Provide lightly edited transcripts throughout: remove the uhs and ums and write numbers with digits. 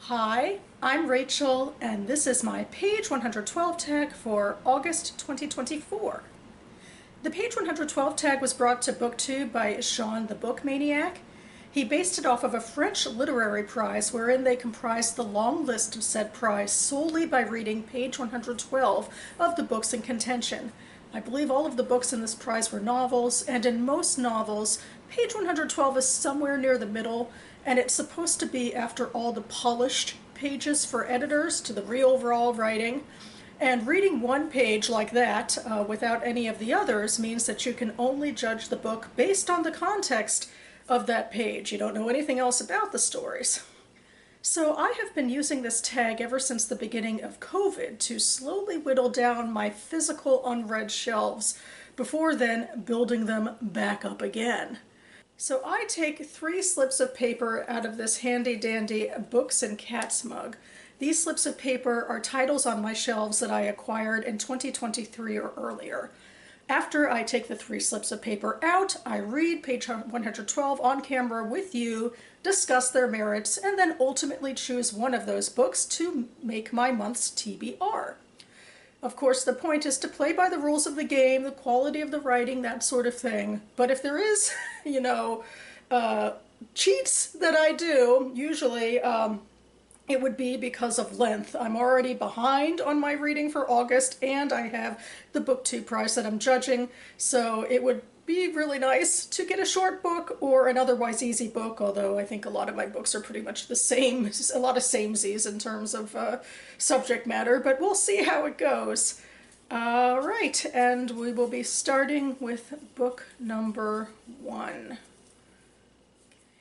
Hi, I'm Rachel, and this is my page 112 tag for August 2024. The page 112 tag was brought to BookTube by Sean the Book Maniac. He based it off of a French literary prize wherein they comprised the long list of said prize solely by reading page 112 of the books in contention. I believe all of the books in this prize were novels, and in most novels, page 112 is somewhere near the middle, and it's supposed to be after all the polished pages for editors to the real overall writing. And reading one page like that without any of the others means that you can only judge the book based on the context of that page. You don't know anything else about the stories. So I have been using this tag ever since the beginning of COVID to slowly whittle down my physical unread shelves, before then building them back up again. So I take 3 slips of paper out of this handy dandy Books and Cats mug. These slips of paper are titles on my shelves that I acquired in 2023 or earlier. After I take the 3 slips of paper out, I read page 112 on camera with you, discuss their merits, and then ultimately choose one of those books to make my month's TBR. Of course, the point is to play by the rules of the game, the quality of the writing, that sort of thing. But if there is, cheats that I do, usually it would be because of length. I'm already behind on my reading for August, and I have the BookTube prize that I'm judging, so it would be really nice to get a short book or an otherwise easy book, although I think a lot of my books are pretty much the same, a lot of samesies in terms of subject matter, but we'll see how it goes. Right, and we will be starting with book number 1.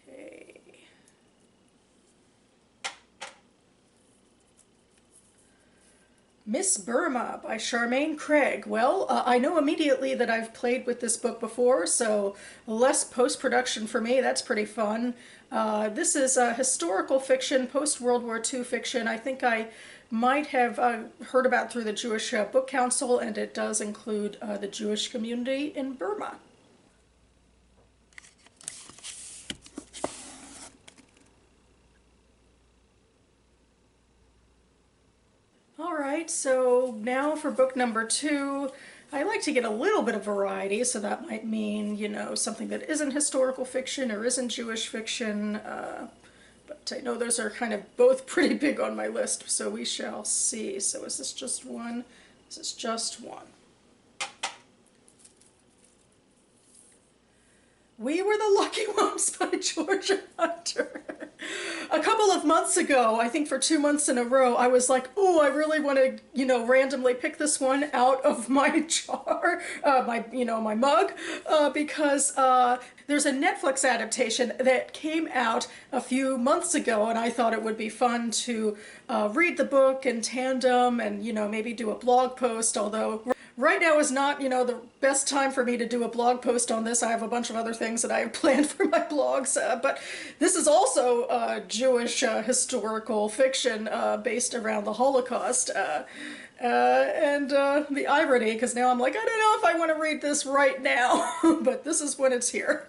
Okay. Miss Burma by Charmaine Craig. Well, I know immediately that I've played with this book before, so less post-production for me. That's pretty fun. This is a historical fiction, post-World War II fiction. I think I might have heard about through the Jewish Book Council, and it does include the Jewish community in Burma. Alright, so now for book number 2. I like to get a little bit of variety, so that might mean, something that isn't historical fiction or isn't Jewish fiction, but I know those are kind of both pretty big on my list, so we shall see. So is this just one? This is just one. We Were the Lucky Ones by Georgia Hunter. A couple of months ago, I think for 2 months in a row, I was like, oh, I really want to, randomly pick this one out of my jar, my mug, because there's a Netflix adaptation that came out a few months ago, and I thought it would be fun to read the book in tandem and, maybe do a blog post, although right now is not, the best time for me to do a blog post on this. I have a bunch of other things that I have planned for my blogs, but this is also Jewish historical fiction based around the Holocaust. And the irony, because now I'm like, I don't know if I want to read this right now, but this is when it's here.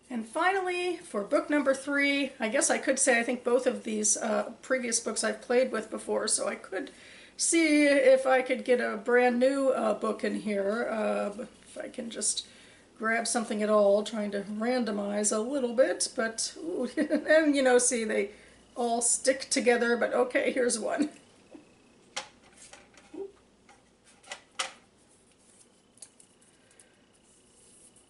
And finally, for book number 3, I guess I could say I think both of these previous books I've played with before, so I could see if I could get a brand new book in here, if I can just grab something at all, trying to randomize a little bit, but, ooh, and see, they all stick together, but okay, here's one.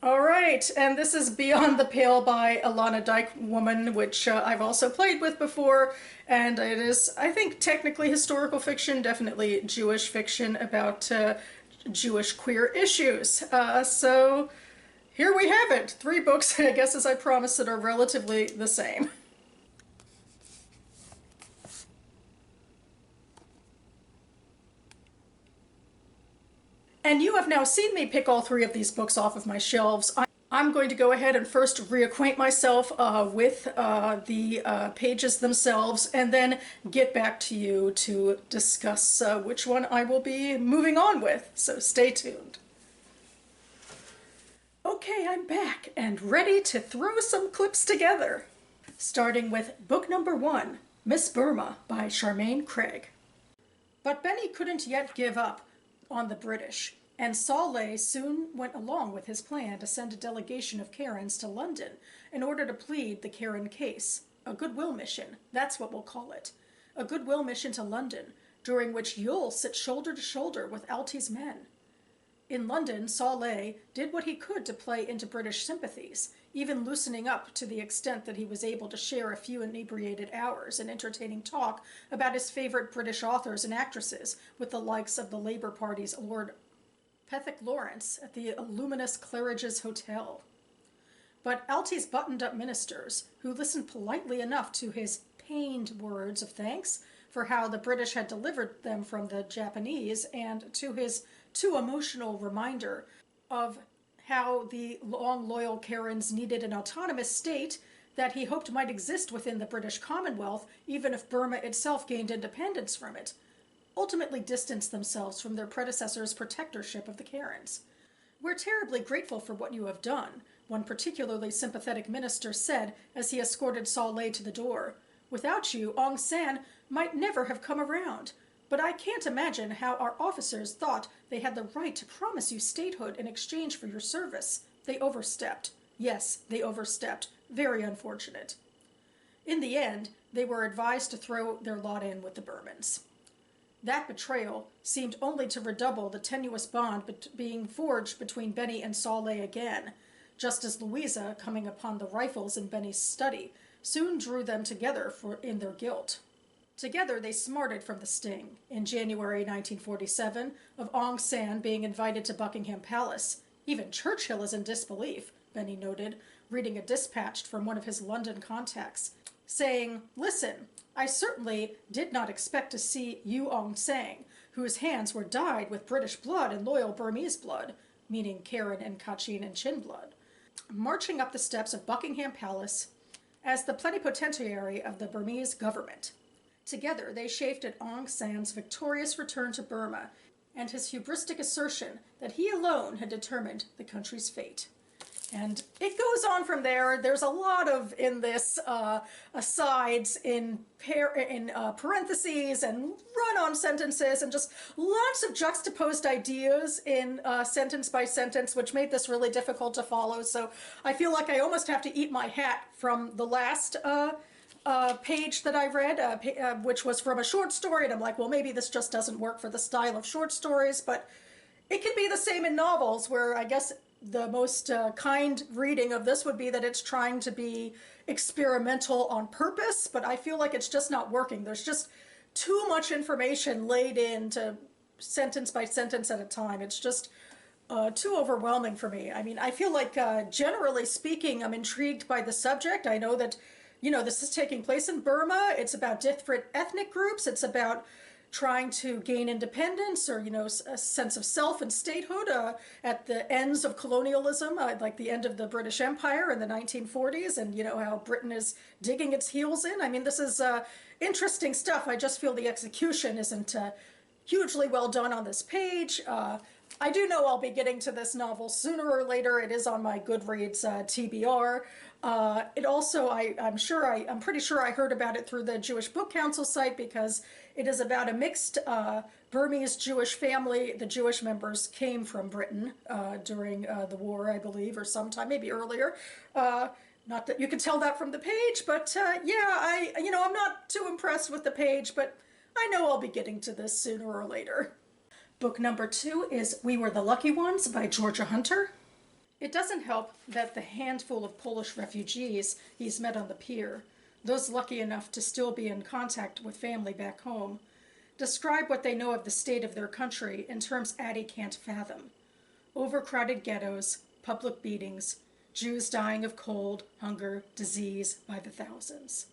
All right, and this is Beyond the Pale by Alana Dykewoman, which I've also played with before, and it is, I think, technically historical fiction, definitely Jewish fiction about Jewish queer issues. So here we have it, 3 books, I guess, as I promised, that are relatively the same. And you have now seen me pick all 3 of these books off of my shelves. I'm going to go ahead and first reacquaint myself with the pages themselves and then get back to you to discuss which one I will be moving on with, so stay tuned. Okay, I'm back and ready to throw some clips together. Starting with book number 1, Miss Burma by Charmaine Craig. But Benny couldn't yet give up on the British, and Sawley soon went along with his plan to send a delegation of Karens to London in order to plead the Karen case. A goodwill mission, that's what we'll call it. A goodwill mission to London, during which you'll sit shoulder to shoulder with Altie's men. In London, Sawley did what he could to play into British sympathies, even loosening up to the extent that he was able to share a few inebriated hours in entertaining talk about his favorite British authors and actresses with the likes of the Labour Party's Lord Pethick Lawrence at the luminous Claridge's Hotel. But Altie's buttoned-up ministers, who listened politely enough to his pained words of thanks for how the British had delivered them from the Japanese, and to his too emotional reminder of how the long loyal Karens needed an autonomous state that he hoped might exist within the British Commonwealth, even if Burma itself gained independence from it, ultimately distanced themselves from their predecessors' protectorship of the Karens. "We're terribly grateful for what you have done," one particularly sympathetic minister said as he escorted Sawley to the door. "Without you, Aung San might never have come around. But I can't imagine how our officers thought they had the right to promise you statehood in exchange for your service. They overstepped. Yes, they overstepped. Very unfortunate." In the end, they were advised to throw their lot in with the Burmans. That betrayal seemed only to redouble the tenuous bond being forged between Benny and Sawley again, just as Louisa, coming upon the rifles in Benny's study, soon drew them together in their guilt. Together they smarted from the sting, in January 1947, of Aung San being invited to Buckingham Palace. Even Churchill is in disbelief, Benny noted, reading a dispatch from one of his London contacts, saying, "Listen, I certainly did not expect to see you Aung San, whose hands were dyed with British blood and loyal Burmese blood," meaning Karen and Kachin and Chin blood, marching up the steps of Buckingham Palace as the plenipotentiary of the Burmese government. Together they chafed at Aung San's victorious return to Burma and his hubristic assertion that he alone had determined the country's fate. And it goes on from there. There's a lot of, in this, asides in parentheses and run-on sentences and just lots of juxtaposed ideas in sentence by sentence, which made this really difficult to follow. So I feel like I almost have to eat my hat from the last page that I read, which was from a short story, and I'm like, well, maybe this just doesn't work for the style of short stories, but it can be the same in novels, where I guess the most kind reading of this would be that it's trying to be experimental on purpose, but I feel like it's just not working. There's just too much information laid into sentence by sentence at a time. It's just too overwhelming for me. I mean, I feel like generally speaking, I'm intrigued by the subject. I know that this is taking place in Burma. It's about different ethnic groups. It's about trying to gain independence or, a sense of self and statehood at the ends of colonialism, like the end of the British Empire in the 1940s, and, how Britain is digging its heels in. I mean, this is interesting stuff. I just feel the execution isn't hugely well done on this page. I do know I'll be getting to this novel sooner or later. It is on my Goodreads TBR. It also, I'm pretty sure I heard about it through the Jewish Book Council site, because it is about a mixed Burmese Jewish family. The Jewish members came from Britain during the war, I believe, or sometime, maybe earlier. Not that you can tell that from the page, but yeah, I'm not too impressed with the page, but I know I'll be getting to this sooner or later. Book number 2 is We Were the Lucky Ones by Georgia Hunter. It doesn't help that the handful of Polish refugees he's met on the pier, those lucky enough to still be in contact with family back home, describe what they know of the state of their country in terms Addie can't fathom. Overcrowded ghettos, public beatings, Jews dying of cold, hunger, disease by the thousands.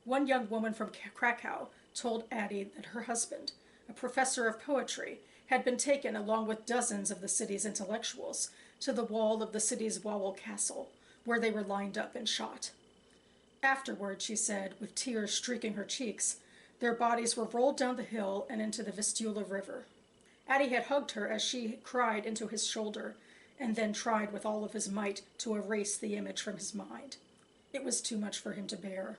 One young woman from Krakow told Addie that her husband, a professor of poetry, had been taken along with dozens of the city's intellectuals to the wall of the city's Wawel Castle, where they were lined up and shot. Afterward, she said, with tears streaking her cheeks, their bodies were rolled down the hill and into the Vistula River. Addie had hugged her as she cried into his shoulder, and then tried with all of his might to erase the image from his mind. It was too much for him to bear.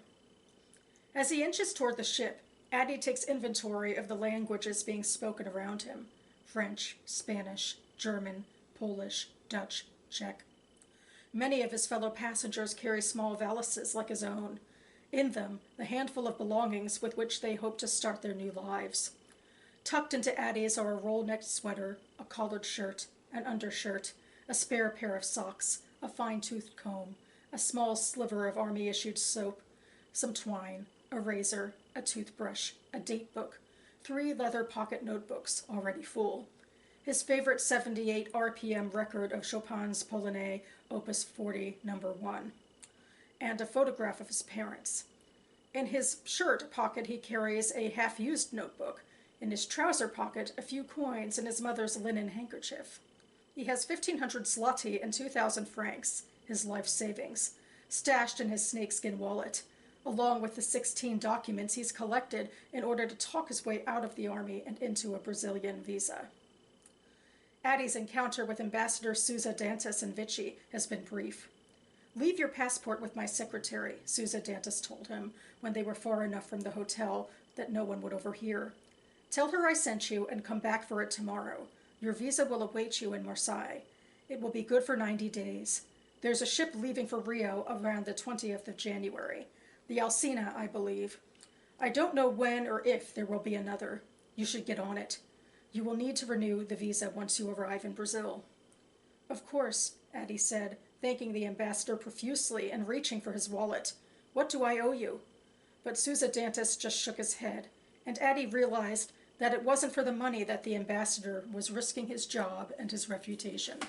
As he inches toward the ship, Addie takes inventory of the languages being spoken around him: French, Spanish, German, Polish, Dutch, Czech. Many of his fellow passengers carry small valises like his own. In them, the handful of belongings with which they hope to start their new lives. Tucked into Addie's are a roll-necked sweater, a collared shirt, an undershirt, a spare pair of socks, a fine-toothed comb, a small sliver of army-issued soap, some twine, a razor, a toothbrush, a date book, 3 leather pocket notebooks, already full, his favorite 78 RPM record of Chopin's Polonaise, Opus 40, No. 1, and a photograph of his parents. In his shirt pocket he carries a half-used notebook. In his trouser pocket, a few coins and his mother's linen handkerchief. He has 1,500 zloty and 2,000 francs, his life savings, stashed in his snakeskin wallet, along with the 16 documents he's collected in order to talk his way out of the army and into a Brazilian visa. Addie's encounter with Ambassador Sousa Dantas in Vichy has been brief. "Leave your passport with my secretary," Sousa Dantas told him when they were far enough from the hotel that no one would overhear. "Tell her I sent you and come back for it tomorrow. Your visa will await you in Marseille. It will be good for 90 days. There's a ship leaving for Rio around the 20th of January. The Alcina, I believe. I don't know when or if there will be another. You should get on it. You will need to renew the visa once you arrive in Brazil." "Of course," Addie said, thanking the ambassador profusely and reaching for his wallet. "What do I owe you?" But Sousa Dantas just shook his head, and Addie realized that it wasn't for the money that the ambassador was risking his job and his reputation.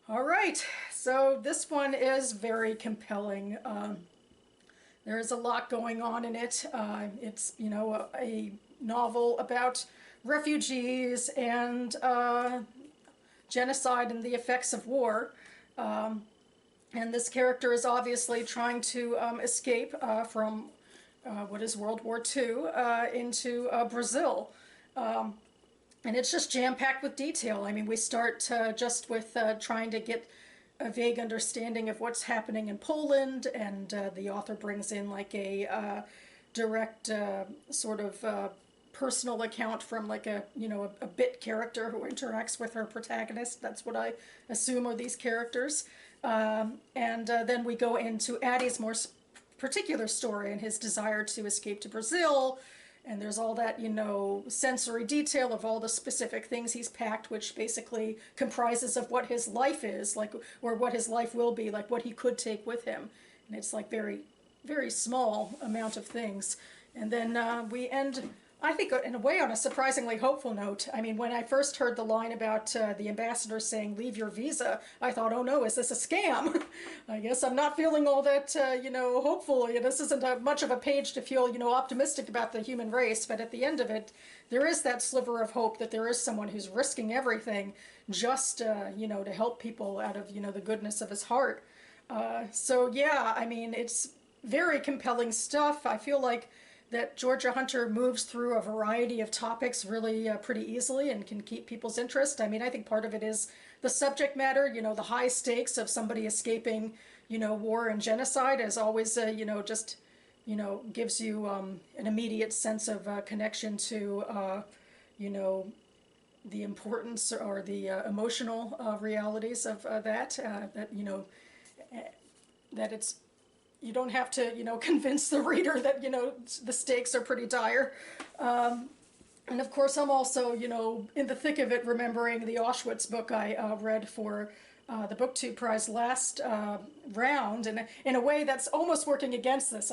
All right, so this one is very compelling. There is a lot going on in it. It's, a novel about refugees and genocide and the effects of war. And this character is obviously trying to escape from what is World War II into Brazil. And it's just jam-packed with detail. I mean, we start just with trying to get a vague understanding of what's happening in Poland, and the author brings in like a direct sort of personal account from like a bit character who interacts with her protagonist. That's what I assume are these characters. And then we go into Addie's more particular story and his desire to escape to Brazil. And there's all that, sensory detail of all the specific things he's packed, which basically comprises of what his life is, like, or what his life will be, like what he could take with him. And it's like very, very small amount of things. And then we end, I think, in a way, on a surprisingly hopeful note. I mean, when I first heard the line about the ambassador saying, "Leave your visa," I thought, oh no, is this a scam? I guess I'm not feeling all that, hopeful. This isn't much of a page to feel, optimistic about the human race, but at the end of it, there is that sliver of hope that there is someone who's risking everything just, to help people out of, the goodness of his heart. So yeah, I mean, it's very compelling stuff. I feel like that Georgia Hunter moves through a variety of topics really pretty easily and can keep people's interest. I mean, I think part of it is the subject matter, the high stakes of somebody escaping, war and genocide is always, just, gives you an immediate sense of connection to, the importance or the emotional realities of that, that it's, you don't have to, convince the reader that, the stakes are pretty dire. And of course, I'm also, in the thick of it, remembering the Auschwitz book I read for the BookTube Prize last round. And in a way, that's almost working against this.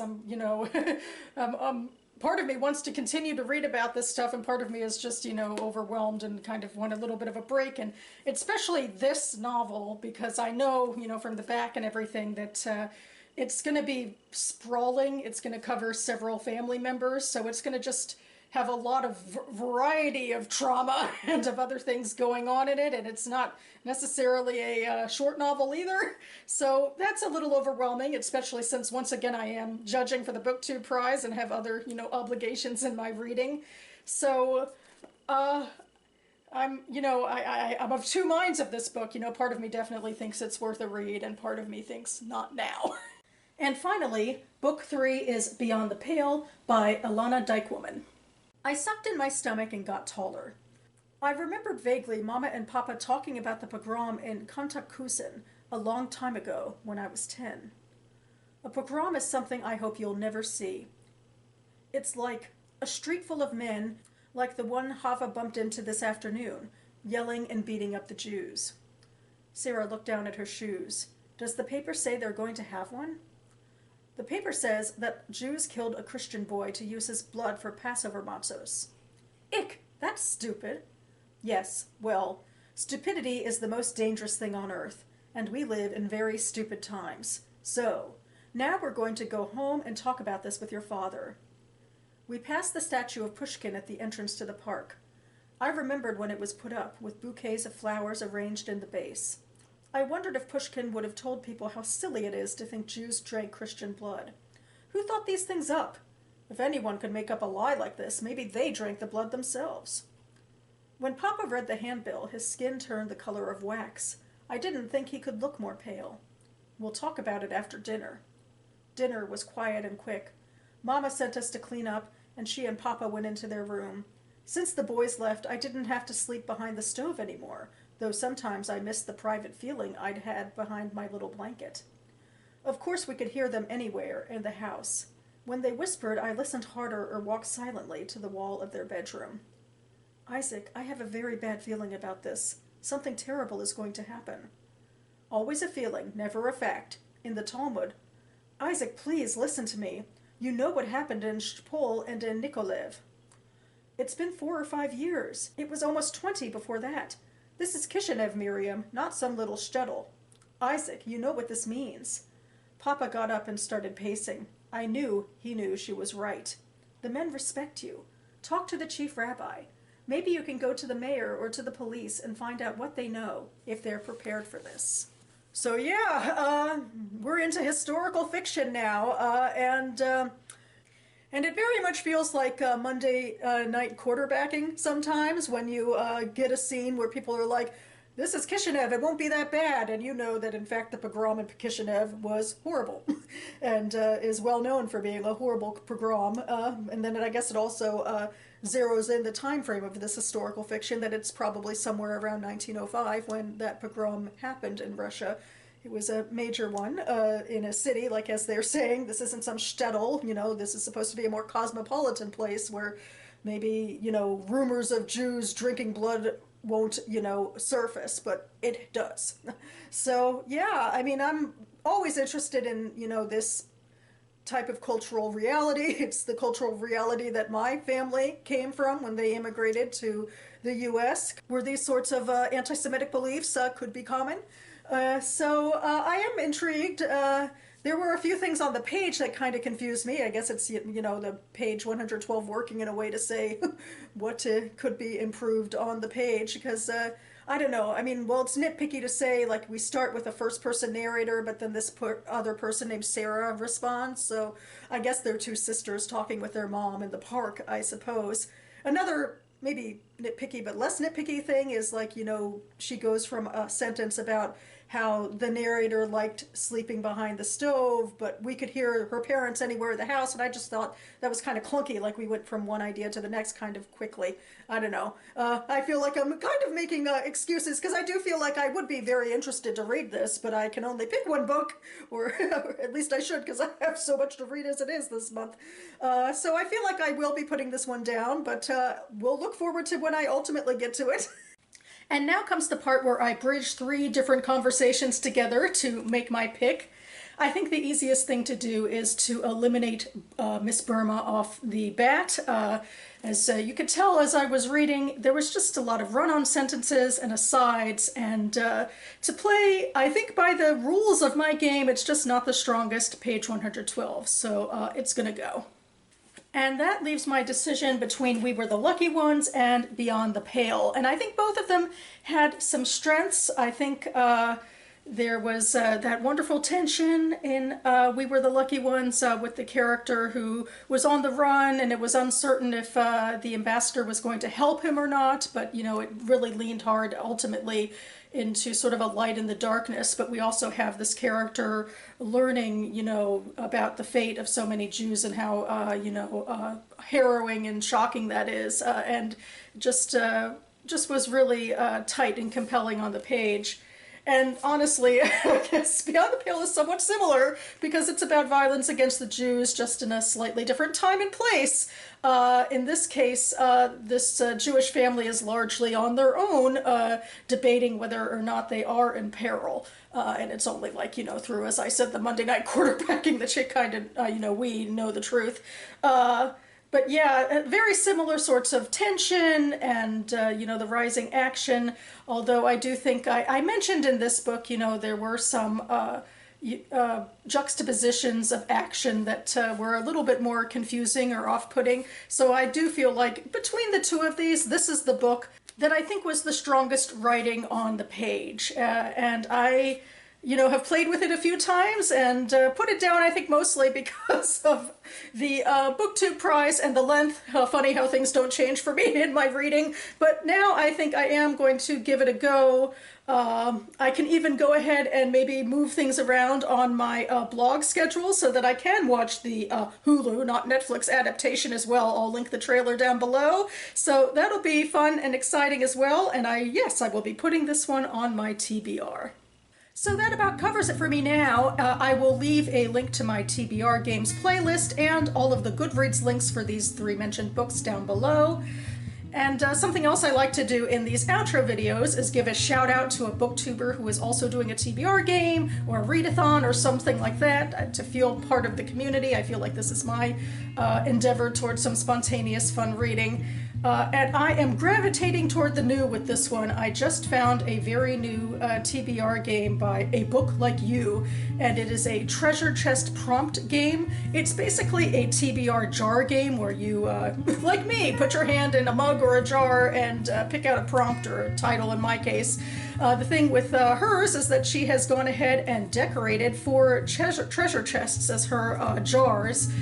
Part of me wants to continue to read about this stuff, and part of me is just, overwhelmed and kind of want a little bit of a break. And especially this novel, because I know, from the back and everything that it's going to be sprawling. It's going to cover several family members, so it's going to just have a lot of variety of trauma and of other things going on in it, and it's not necessarily a short novel either. So that's a little overwhelming, especially since once again I am judging for the BookTube prize and have other, obligations in my reading. So I'm of two minds of this book. Part of me definitely thinks it's worth a read, and part of me thinks not now. And finally, book 3 is Beyond the Pale by Alana Dykewoman. I sucked in my stomach and got taller. I remembered vaguely Mama and Papa talking about the pogrom in Kantakusen a long time ago when I was 10. A pogrom is something I hope you'll never see. It's like a street full of men, like the one Hava bumped into this afternoon, yelling and beating up the Jews. Sarah looked down at her shoes. Does the paper say they're going to have one? The paper says that Jews killed a Christian boy to use his blood for Passover matzos. Ick! That's stupid. Yes, well, stupidity is the most dangerous thing on earth, and we live in very stupid times. So, now we're going to go home and talk about this with your father. We passed the statue of Pushkin at the entrance to the park. I remembered when it was put up, with bouquets of flowers arranged in the base. I wondered if Pushkin would have told people how silly it is to think Jews drank Christian blood. Who thought these things up? If anyone could make up a lie like this, maybe they drank the blood themselves. When Papa read the handbill, his skin turned the color of wax. I didn't think he could look more pale. We'll talk about it after dinner. Dinner was quiet and quick. Mama sent us to clean up, and she and Papa went into their room. Since the boys left, I didn't have to sleep behind the stove anymore, though sometimes I missed the private feeling I'd had behind my little blanket. Of course we could hear them anywhere in the house. When they whispered, I listened harder or walked silently to the wall of their bedroom. Isaac, I have a very bad feeling about this. Something terrible is going to happen. Always a feeling, never a fact. In the Talmud. Isaac, please listen to me. You know what happened in Shpol and in Nikolaev. It's been 4 or 5 years. It was almost 20 before that. This is Kishinev, Miriam, not some little shtetl. Isaac, you know what this means. Papa got up and started pacing. I knew he knew she was right. The men respect you. Talk to the chief rabbi. Maybe you can go to the mayor or to the police and find out what they know, if they're prepared for this. So yeah, we're into historical fiction now, and it very much feels like Monday night quarterbacking sometimes when you get a scene where people are like, this is Kishinev, it won't be that bad, and you know that in fact the pogrom in Kishinev was horrible and is well known for being a horrible pogrom, and then I guess it also zeroes in the time frame of this historical fiction that it's probably somewhere around 1905 when that pogrom happened in Russia. It was a major one in a city, like as they're saying, this isn't some shtetl, this is supposed to be a more cosmopolitan place where maybe, rumors of Jews drinking blood won't, surface, but it does. So, yeah, I mean, I'm always interested in, this type of cultural reality. It's the cultural reality that my family came from when they immigrated to the U.S., where these sorts of anti-Semitic beliefs could be common. So I am intrigued. There were a few things on the page that kind of confused me. I guess it's, the page 112 working in a way to say what could be improved on the page, because I don't know. I mean, well, it's nitpicky to say, like, we start with a first-person narrator, but then this other person named Sarah responds, so I guess they're two sisters talking with their mom in the park, I suppose. Another maybe nitpicky but less nitpicky thing is, like, she goes from a sentence about how the narrator liked sleeping behind the stove, but we could hear her parents anywhere in the house, and I just thought that was kind of clunky, like we went from one idea to the next kind of quickly. I don't know. I feel like I'm kind of making excuses, because I do feel like I would be very interested to read this, but I can only pick one book, or at least I should, because I have so much to read as it is this month. So I feel like I will be putting this one down, but we'll look forward to when I ultimately get to it. And now comes the part where I bridge 3 different conversations together to make my pick. I think the easiest thing to do is to eliminate Miss Burma off the bat. As you could tell as I was reading, there was just a lot of run-on sentences and asides, and to play, I think by the rules of my game, it's just not the strongest, page 112, so it's gonna go. And that leaves my decision between We Were the Lucky Ones and Beyond the Pale. And I think both of them had some strengths. I think there was that wonderful tension in We Were the Lucky Ones with the character who was on the run, and it was uncertain if the ambassador was going to help him or not, but you know, it really leaned hard ultimately into sort of a light in the darkness. But we also have this character learning, you know, about the fate of so many Jews and how, you know, harrowing and shocking that is, and just was really tight and compelling on the page. And honestly, I guess Beyond the Pale is somewhat similar because it's about violence against the Jews, just in a slightly different time and place. In this case, this Jewish family is largely on their own, debating whether or not they are in peril. And it's only like, you know, through, as I said, the Monday night quarterbacking that you kind of, you know, we know the truth. But yeah, very similar sorts of tension and, you know, the rising action. Although I do think I mentioned in this book, you know, there were some juxtapositions of action that were a little bit more confusing or off-putting. So I do feel like between the two of these, this is the book that I think was the strongest writing on the page. And I, you know, have played with it a few times and put it down, I think, mostly because of the BookTube prize and the length. How funny how things don't change for me in my reading. But now I think I am going to give it a go. I can even go ahead and maybe move things around on my blog schedule so that I can watch the Hulu, not Netflix, adaptation as well. I'll link the trailer down below. So that'll be fun and exciting as well. And yes, I will be putting this one on my TBR. So that about covers it for me now. I will leave a link to my TBR Games playlist and all of the Goodreads links for these three mentioned books down below. And something else I like to do in these outro videos is give a shout out to a booktuber who is also doing a TBR game or a readathon or something like that to feel part of the community. I feel like this is my endeavor towards some spontaneous fun reading. And I am gravitating toward the new with this one. I just found a very new TBR game by A Book Like You, and it is a treasure chest prompt game. It's basically a TBR jar game where you, like me, put your hand in a mug or a jar and pick out a prompt or a title in my case. The thing with hers is that she has gone ahead and decorated 4 treasure chests as her jars.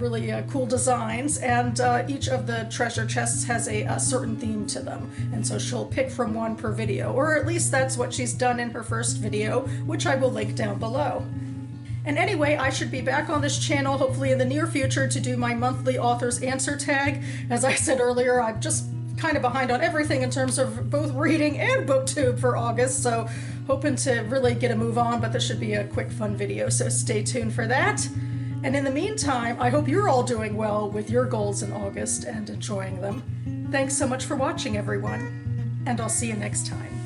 Really cool designs, and each of the treasure chests has a certain theme to them, and so she'll pick from one per video, or at least that's what she's done in her first video, which I will link down below. And anyway, I should be back on this channel hopefully in the near future to do my monthly author's answer tag. As I said earlier, I'm just kind of behind on everything in terms of both reading and BookTube for August, so hoping to really get a move on, but this should be a quick fun video, so stay tuned for that. And in the meantime, I hope you're all doing well with your goals in August and enjoying them. Thanks so much for watching, everyone, and I'll see you next time.